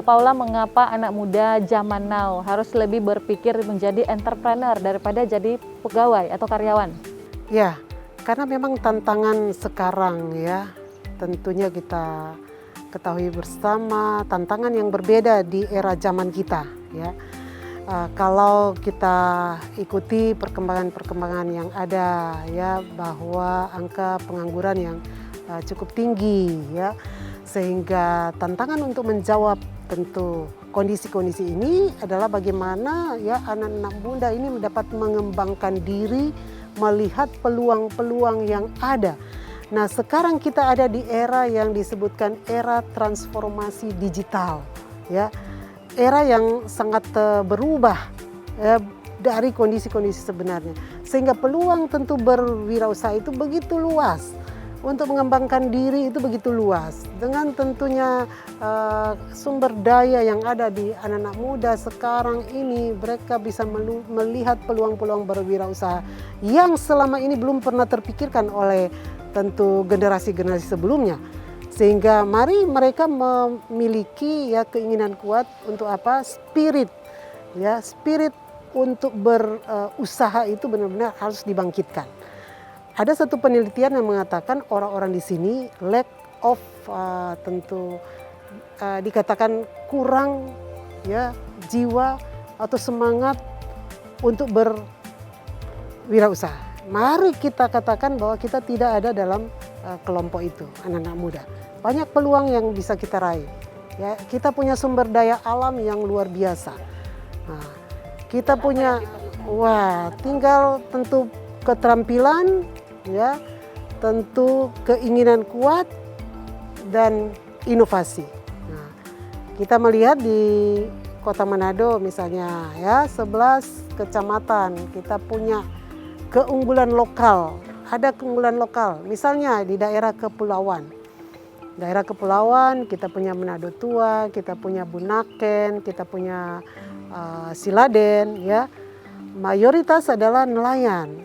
Paula, mengapa anak muda zaman now harus lebih berpikir menjadi entrepreneur daripada jadi pegawai atau karyawan? Ya, karena memang tantangan sekarang ya, tentunya kita ketahui bersama tantangan yang berbeda di era zaman kita ya. Kalau kita ikuti perkembangan-perkembangan yang ada ya, bahwa angka pengangguran yang cukup tinggi ya, sehingga tantangan untuk menjawab tentu kondisi-kondisi ini adalah bagaimana ya anak-anak muda ini dapat mengembangkan diri, melihat peluang-peluang yang ada. Nah, sekarang kita ada di era yang disebutkan era transformasi digital ya. Era yang sangat berubah ya, dari kondisi-kondisi sebenarnya. Sehingga peluang tentu berwirausaha itu begitu luas. Untuk mengembangkan diri itu begitu luas. Dengan tentunya sumber daya yang ada di anak-anak muda sekarang ini, mereka bisa melihat peluang-peluang berwirausaha yang selama ini belum pernah terpikirkan oleh tentu generasi-generasi sebelumnya. Sehingga mari mereka memiliki ya keinginan kuat untuk apa? Spirit ya, spirit untuk berusaha itu benar-benar harus dibangkitkan. Ada satu penelitian yang mengatakan orang-orang di sini lack of tentu dikatakan kurang ya jiwa atau semangat untuk berwirausaha. Mari kita katakan bahwa kita tidak ada dalam kelompok itu, anak-anak muda. Banyak peluang yang bisa kita raih. Ya, kita punya sumber daya alam yang luar biasa. Nah, kita punya, tinggal tentu keterampilan, ya, tentu keinginan kuat dan inovasi. Nah, kita melihat di Kota Manado misalnya, ya, 11 kecamatan kita punya keunggulan lokal. Ada keunggulan lokal, misalnya di daerah kepulauan. Daerah kepulauan kita punya Manado Tua, kita punya Bunaken, kita punya Siladen, ya. Mayoritas adalah nelayan.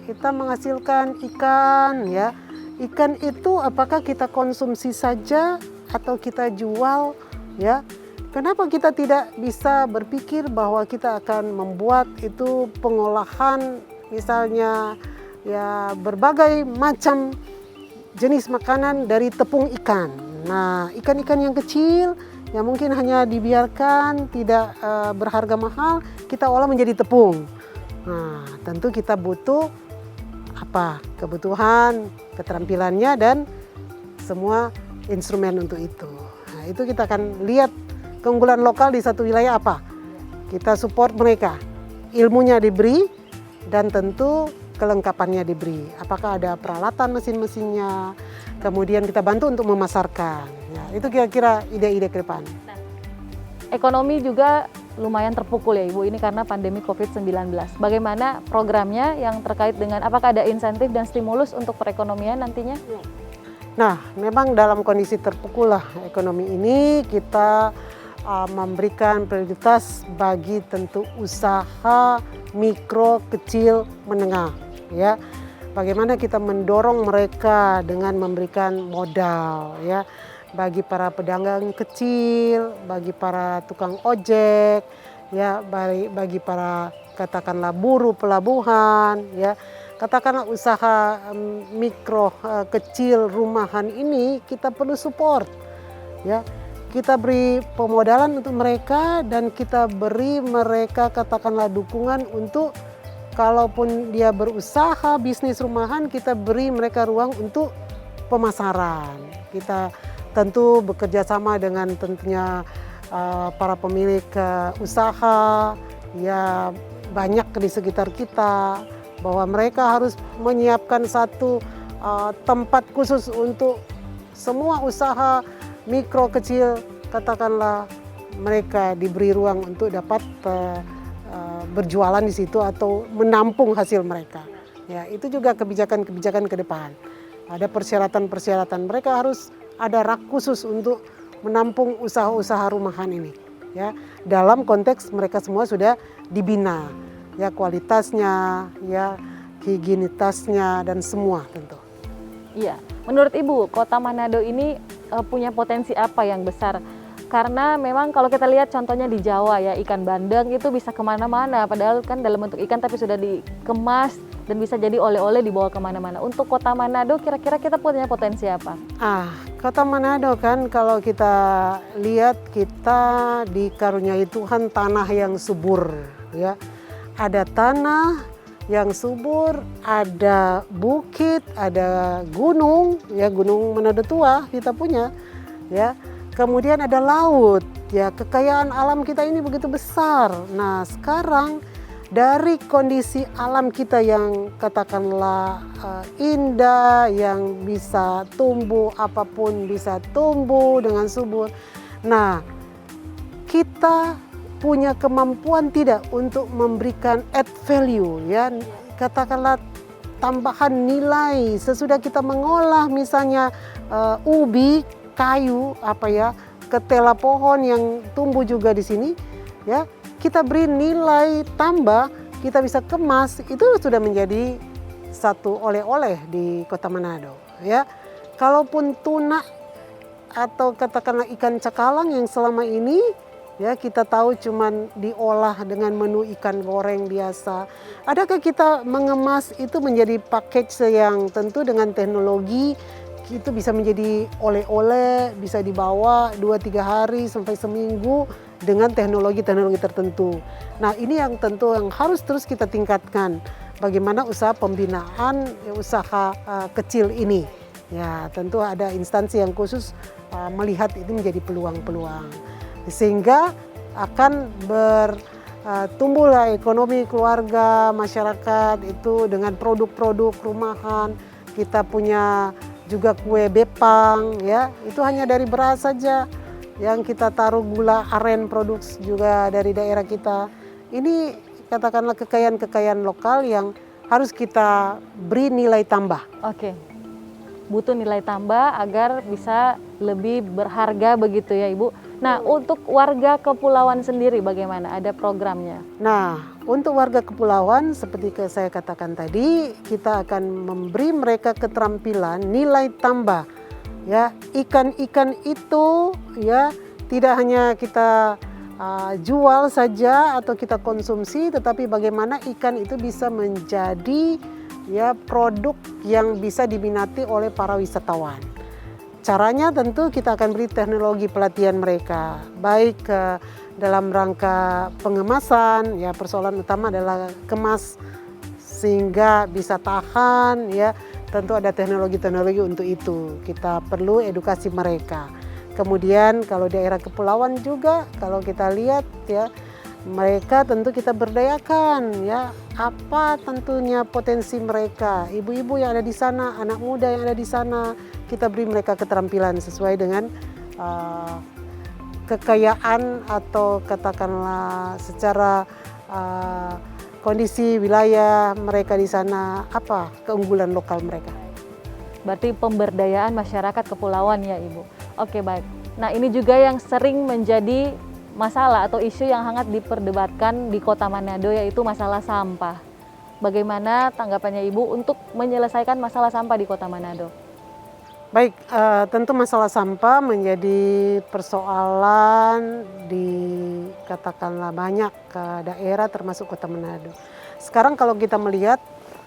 Kita menghasilkan ikan, ya. Ikan itu apakah kita konsumsi saja atau kita jual, ya? Kenapa kita tidak bisa berpikir bahwa kita akan membuat itu pengolahan, misalnya ya berbagai macam jenis makanan dari tepung ikan. Nah, ikan-ikan yang kecil yang mungkin hanya dibiarkan tidak berharga mahal, kita olah menjadi tepung. Nah, tentu kita butuh apa? Kebutuhan, keterampilannya dan semua instrumen untuk itu. Nah, itu kita akan lihat keunggulan lokal di satu wilayah apa. Kita support mereka. Ilmunya diberi dan tentu kelengkapannya diberi. Apakah ada peralatan mesin-mesinnya, kemudian kita bantu untuk memasarkan. Ya, itu kira-kira ide-ide ke depan. Nah, ekonomi juga lumayan terpukul ya Ibu ini karena pandemi COVID-19. Bagaimana programnya yang terkait dengan apakah ada insentif dan stimulus untuk perekonomian nantinya? Nah, memang dalam kondisi terpukul lah ekonomi ini, kita memberikan prioritas bagi tentu usaha mikro, kecil, menengah. Ya, bagaimana kita mendorong mereka dengan memberikan modal, ya, bagi para pedagang kecil, bagi para tukang ojek, ya, bagi para katakanlah buruh pelabuhan, ya, katakanlah usaha mikro, kecil, rumahan ini kita perlu support, ya. Kita beri pemodalan untuk mereka dan kita beri mereka katakanlah dukungan untuk kalaupun dia berusaha bisnis rumahan, kita beri mereka ruang untuk pemasaran. Kita tentu bekerja sama dengan tentunya para pemilik usaha, ya banyak di sekitar kita, bahwa mereka harus menyiapkan satu tempat khusus untuk semua usaha mikro kecil, katakanlah mereka diberi ruang untuk dapat berjualan di situ atau menampung hasil mereka. Ya, itu juga kebijakan-kebijakan ke depan. Ada persyaratan-persyaratan, mereka harus ada rak khusus untuk menampung usaha-usaha rumahan ini. Ya, dalam konteks mereka semua sudah dibina, ya kualitasnya, ya higienitasnya dan semua tentu. Iya, menurut Ibu, Kota Manado ini punya potensi apa yang besar Karena memang kalau kita lihat contohnya di Jawa ya, ikan bandeng itu bisa kemana-mana, padahal kan dalam bentuk ikan tapi sudah dikemas dan bisa jadi oleh-oleh dibawa kemana-mana. Untuk Kota Manado kira-kira kita punya potensi apa? Kota Manado kan kalau kita lihat, kita dikaruniai Tuhan tanah yang subur, ya. Ada tanah yang subur, ada bukit, ada gunung, ya, Gunung Manado Tua kita punya, ya. Kemudian ada laut, ya, kekayaan alam kita ini begitu besar. Nah, sekarang dari kondisi alam kita yang katakanlah indah, yang bisa tumbuh, apapun bisa tumbuh dengan subur. Nah, kita punya kemampuan tidak untuk memberikan add value, ya, katakanlah tambahan nilai sesudah kita mengolah misalnya ubi, kayu, ketela pohon yang tumbuh juga di sini, ya, kita beri nilai tambah, kita bisa kemas, itu sudah menjadi satu oleh-oleh di Kota Manado, ya. Kalaupun tuna atau katakanlah ikan cakalang yang selama ini, ya, kita tahu cuman diolah dengan menu ikan goreng biasa. Adakah kita mengemas itu menjadi package yang tentu dengan teknologi itu bisa menjadi oleh-oleh, bisa dibawa 2-3 hari sampai seminggu dengan teknologi-teknologi tertentu. Nah, ini yang tentu yang harus terus kita tingkatkan. Bagaimana usaha pembinaan usaha kecil ini. Ya, tentu ada instansi yang khusus melihat ini menjadi peluang-peluang. Sehingga akan bertumbuhlah ekonomi keluarga, masyarakat itu dengan produk-produk rumahan. Kita punya juga kue bepang, ya, itu hanya dari beras saja yang kita taruh gula aren produk juga dari daerah kita. Ini katakanlah kekayaan-kekayaan lokal yang harus kita beri nilai tambah. Oke, butuh nilai tambah agar bisa lebih berharga begitu ya Ibu. Nah, untuk warga kepulauan sendiri bagaimana? Ada programnya? Nah, untuk warga kepulauan seperti saya katakan tadi, kita akan memberi mereka keterampilan nilai tambah. Ya, ikan-ikan itu, ya, tidak hanya kita jual saja atau kita konsumsi, tetapi bagaimana ikan itu bisa menjadi, ya, produk yang bisa diminati oleh para wisatawan. Caranya tentu kita akan beri teknologi pelatihan mereka, baik dalam rangka pengemasan, ya, persoalan utama adalah kemas sehingga bisa tahan, ya, tentu ada teknologi-teknologi untuk itu. Kita perlu edukasi mereka. Kemudian kalau daerah kepulauan juga, kalau kita lihat, ya, mereka tentu kita berdayakan, ya, apa tentunya potensi mereka, ibu-ibu yang ada di sana, anak muda yang ada di sana, kita beri mereka keterampilan sesuai dengan kekayaan atau katakanlah secara kondisi wilayah mereka di sana, apa keunggulan lokal mereka. Berarti pemberdayaan masyarakat kepulauan ya Ibu. Oke, baik. Nah, ini juga yang sering menjadi masalah atau isu yang hangat diperdebatkan di Kota Manado, yaitu masalah sampah. Bagaimana tanggapannya Ibu untuk menyelesaikan masalah sampah di Kota Manado? Baik, tentu masalah sampah menjadi persoalan di katakanlah banyak daerah termasuk Kota Manado. Sekarang kalau kita melihat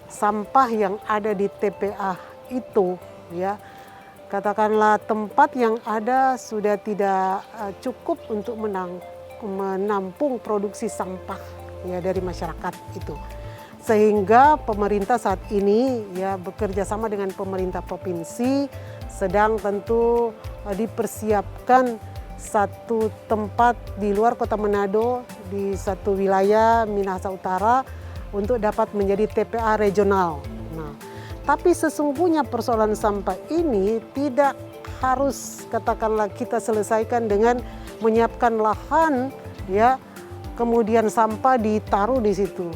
sampah yang ada di TPA itu, ya, katakanlah tempat yang ada sudah tidak cukup untuk menampung produksi sampah, ya, dari masyarakat itu. Sehingga pemerintah saat ini, ya, bekerja sama dengan pemerintah provinsi sedang tentu dipersiapkan satu tempat di luar Kota Manado di satu wilayah Minahasa Utara untuk dapat menjadi TPA regional. Nah, tapi sesungguhnya persoalan sampah ini tidak harus katakanlah kita selesaikan dengan menyiapkan lahan, ya, kemudian sampah ditaruh di situ.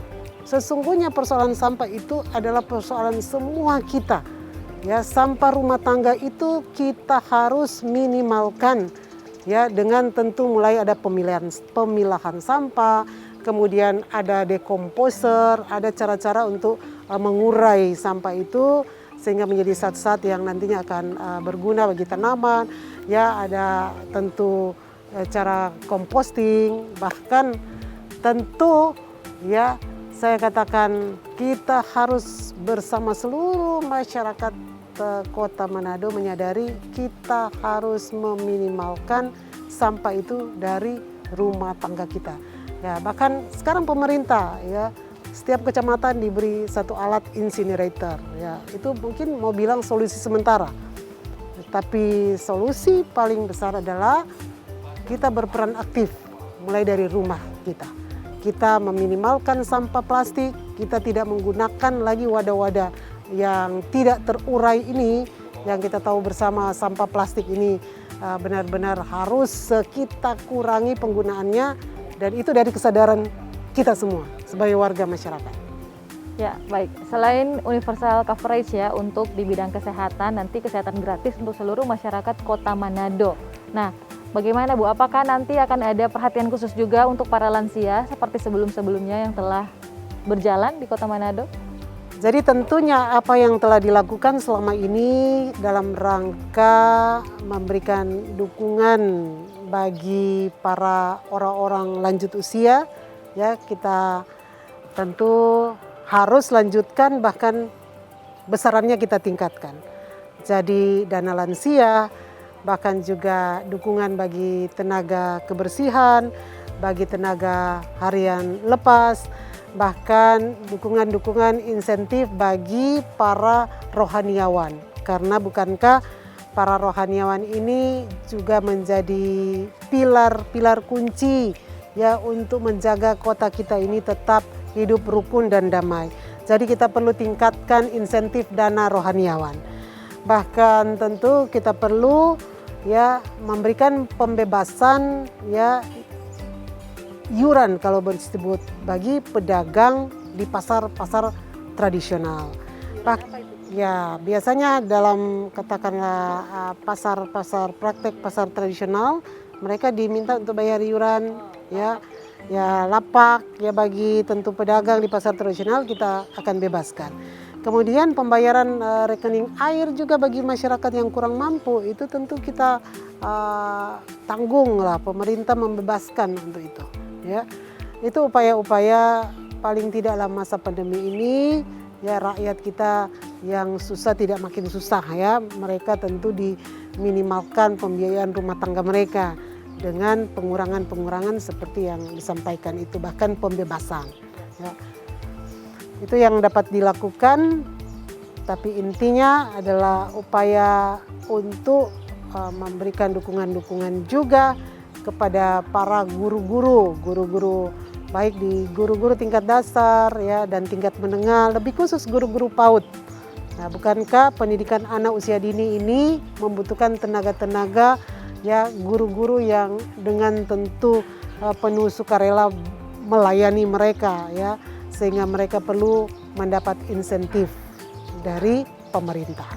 Sesungguhnya persoalan sampah itu adalah persoalan semua kita. Ya, sampah rumah tangga itu kita harus minimalkan, ya, dengan tentu mulai ada pemilahan sampah, kemudian ada dekomposer, ada cara-cara untuk mengurai sampah itu sehingga menjadi zat-zat yang nantinya akan berguna bagi tanaman. Ya, ada tentu cara composting, bahkan tentu ya saya katakan kita harus bersama seluruh masyarakat Kota Manado menyadari kita harus meminimalkan sampah itu dari rumah tangga kita. Ya, bahkan sekarang pemerintah ya setiap kecamatan diberi satu alat incinerator. Ya, itu mungkin mau bilang solusi sementara. Tapi solusi paling besar adalah kita berperan aktif mulai dari rumah kita. Kita meminimalkan sampah plastik, kita tidak menggunakan lagi wadah-wadah yang tidak terurai ini, yang kita tahu bersama sampah plastik ini benar-benar harus kita kurangi penggunaannya, dan itu dari kesadaran kita semua sebagai warga masyarakat. Ya, baik. Selain universal coverage ya untuk di bidang kesehatan, nanti kesehatan gratis untuk seluruh masyarakat Kota Manado. Nah, bagaimana Bu? Apakah nanti akan ada perhatian khusus juga untuk para lansia seperti sebelum-sebelumnya yang telah berjalan di Kota Manado? Jadi tentunya apa yang telah dilakukan selama ini dalam rangka memberikan dukungan bagi para orang-orang lanjut usia, ya kita tentu harus lanjutkan, bahkan besarannya kita tingkatkan. Jadi dana lansia, bahkan juga dukungan bagi tenaga kebersihan, bagi tenaga harian lepas, bahkan dukungan-dukungan insentif bagi para rohaniawan. Karena bukankah para rohaniawan ini juga menjadi pilar-pilar kunci ya untuk menjaga kota kita ini tetap hidup rukun dan damai. Jadi kita perlu tingkatkan insentif dana rohaniawan. Bahkan tentu kita perlu ya memberikan pembebasan ya iuran kalau disebut bagi pedagang di pasar-pasar tradisional. Ya, biasanya dalam katakanlah pasar-pasar praktek pasar tradisional mereka diminta untuk bayar iuran ya lapak ya bagi tentu pedagang di pasar tradisional kita akan bebaskan. Kemudian pembayaran rekening air juga bagi masyarakat yang kurang mampu itu tentu kita tanggung lah, pemerintah membebaskan untuk itu. Ya, itu upaya-upaya paling tidak dalam masa pandemi ini ya rakyat kita yang susah tidak makin susah ya, mereka tentu diminimalkan pembiayaan rumah tangga mereka dengan pengurangan-pengurangan seperti yang disampaikan itu, bahkan pembebasan. Ya. Itu yang dapat dilakukan, tapi intinya adalah upaya untuk memberikan dukungan-dukungan juga kepada para guru-guru baik di guru-guru tingkat dasar ya dan tingkat menengah, lebih khusus guru-guru PAUD. Nah, bukankah pendidikan anak usia dini ini membutuhkan tenaga-tenaga ya guru-guru yang dengan tentu penuh sukarela melayani mereka ya, sehingga mereka perlu mendapat insentif dari pemerintah.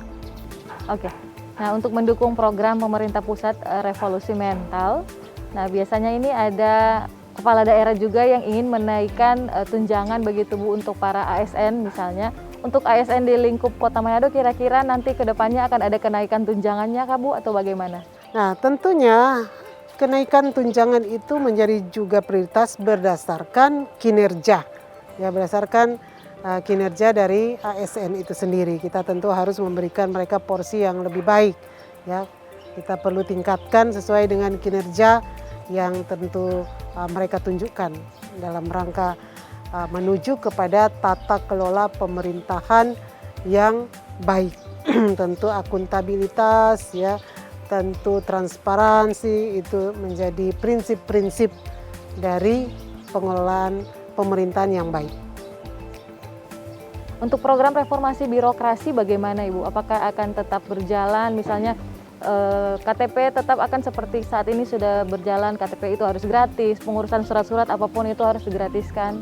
Oke. Nah, untuk mendukung program pemerintah pusat revolusi mental, nah biasanya ini ada kepala daerah juga yang ingin menaikkan tunjangan begitu Bu untuk para ASN misalnya. Untuk ASN di lingkup Kota Manado kira-kira nanti ke depannya akan ada kenaikan tunjangannya kah Bu atau bagaimana? Nah, tentunya kenaikan tunjangan itu menjadi juga prioritas berdasarkan kinerja. Ya, berdasarkan kinerja dari ASN itu sendiri. Kita tentu harus memberikan mereka porsi yang lebih baik. Ya, kita perlu tingkatkan sesuai dengan kinerja yang tentu mereka tunjukkan dalam rangka menuju kepada tata kelola pemerintahan yang baik. Tentu akuntabilitas ya, tentu transparansi itu menjadi prinsip-prinsip dari pengelolaan pemerintahan yang baik. Untuk program reformasi birokrasi bagaimana Ibu? Apakah akan tetap berjalan misalnya KTP tetap akan seperti saat ini sudah berjalan, KTP itu harus gratis, pengurusan surat-surat apapun itu harus digratiskan?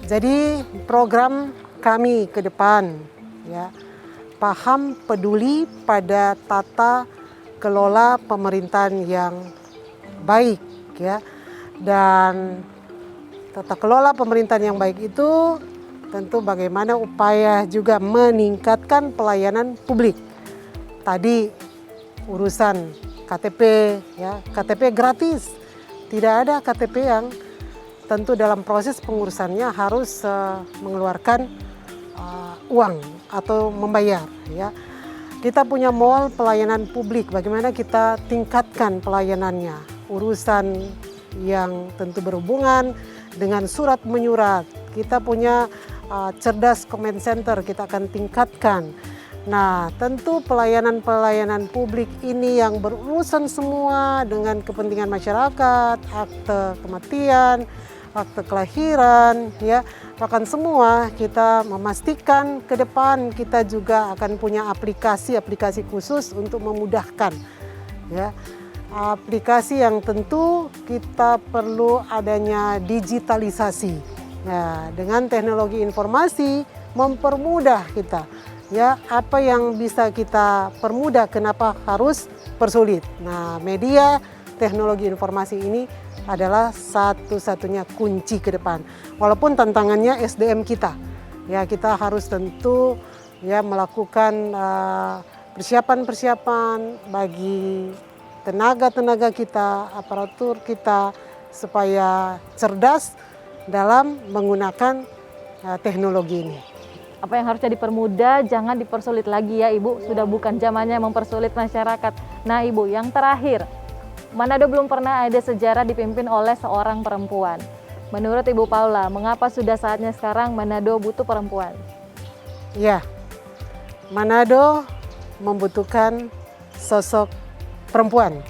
Jadi program kami ke depan ya, paham peduli pada tata kelola pemerintahan yang baik ya, dan tata kelola pemerintahan yang baik itu tentu bagaimana upaya juga meningkatkan pelayanan publik. Tadi urusan KTP, ya KTP gratis. Tidak ada KTP yang tentu dalam proses pengurusannya harus mengeluarkan uang atau membayar. Ya, kita punya mall pelayanan publik. Bagaimana kita tingkatkan pelayanannya? Urusan yang tentu berhubungan dengan surat menyurat. Kita punya cerdas comment center, kita akan tingkatkan. Nah, tentu pelayanan-pelayanan publik ini yang berurusan semua dengan kepentingan masyarakat, akte kematian, akte kelahiran, ya, bahkan semua kita memastikan ke depan kita juga akan punya aplikasi-aplikasi khusus untuk memudahkan, ya. Aplikasi yang tentu kita perlu adanya digitalisasi. Ya, dengan teknologi informasi mempermudah kita. Ya, apa yang bisa kita permudah, kenapa harus persulit? Nah, media teknologi informasi ini adalah satu-satunya kunci ke depan. Walaupun tantangannya SDM kita, ya kita harus tentu ya melakukan persiapan-persiapan bagi tenaga-tenaga kita, aparatur kita supaya cerdas dalam menggunakan teknologi ini. Apa yang harusnya dipermudah, jangan dipersulit lagi ya Ibu. Sudah bukan zamannya mempersulit masyarakat. Nah Ibu, yang terakhir, Manado belum pernah ada sejarah dipimpin oleh seorang perempuan. Menurut Ibu Paula, mengapa sudah saatnya sekarang Manado butuh perempuan? Ya, Manado membutuhkan sosok perempuan.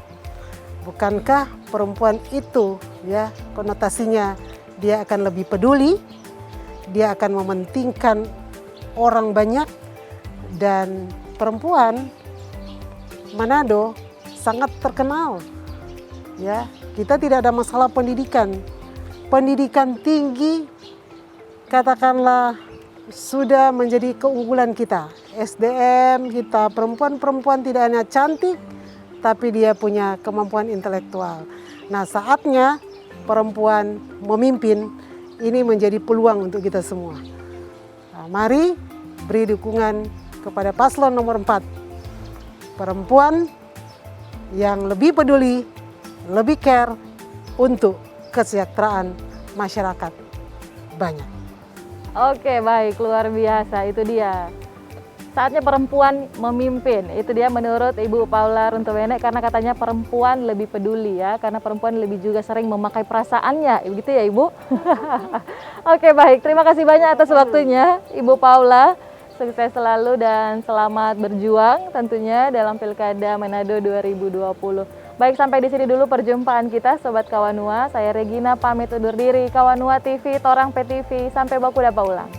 Bukankah perempuan itu ya konotasinya dia akan lebih peduli, dia akan mementingkan orang banyak, dan perempuan Manado sangat terkenal. Ya, kita tidak ada masalah pendidikan. Pendidikan tinggi katakanlah sudah menjadi keunggulan kita. SDM kita, perempuan-perempuan tidak hanya cantik tapi dia punya kemampuan intelektual. Nah, saatnya perempuan memimpin ini menjadi peluang untuk kita semua. Nah, mari beri dukungan kepada paslon nomor 4. Perempuan yang lebih peduli, lebih care untuk kesejahteraan masyarakat banyak. Oke, baik, luar biasa, itu dia. Saatnya perempuan memimpin, itu dia menurut Ibu Paula Runtuwene, karena katanya perempuan lebih peduli ya, karena perempuan lebih juga sering memakai perasaannya, begitu ya Ibu? Oke, baik, terima kasih banyak atas waktunya Ibu Paula, sukses selalu dan selamat berjuang tentunya dalam Pilkada Manado 2020. Baik, sampai di sini dulu perjumpaan kita Sobat Kawanua, saya Regina pamit undur diri, Kawanua TV, Torang PTV, sampai baku dapa ulang.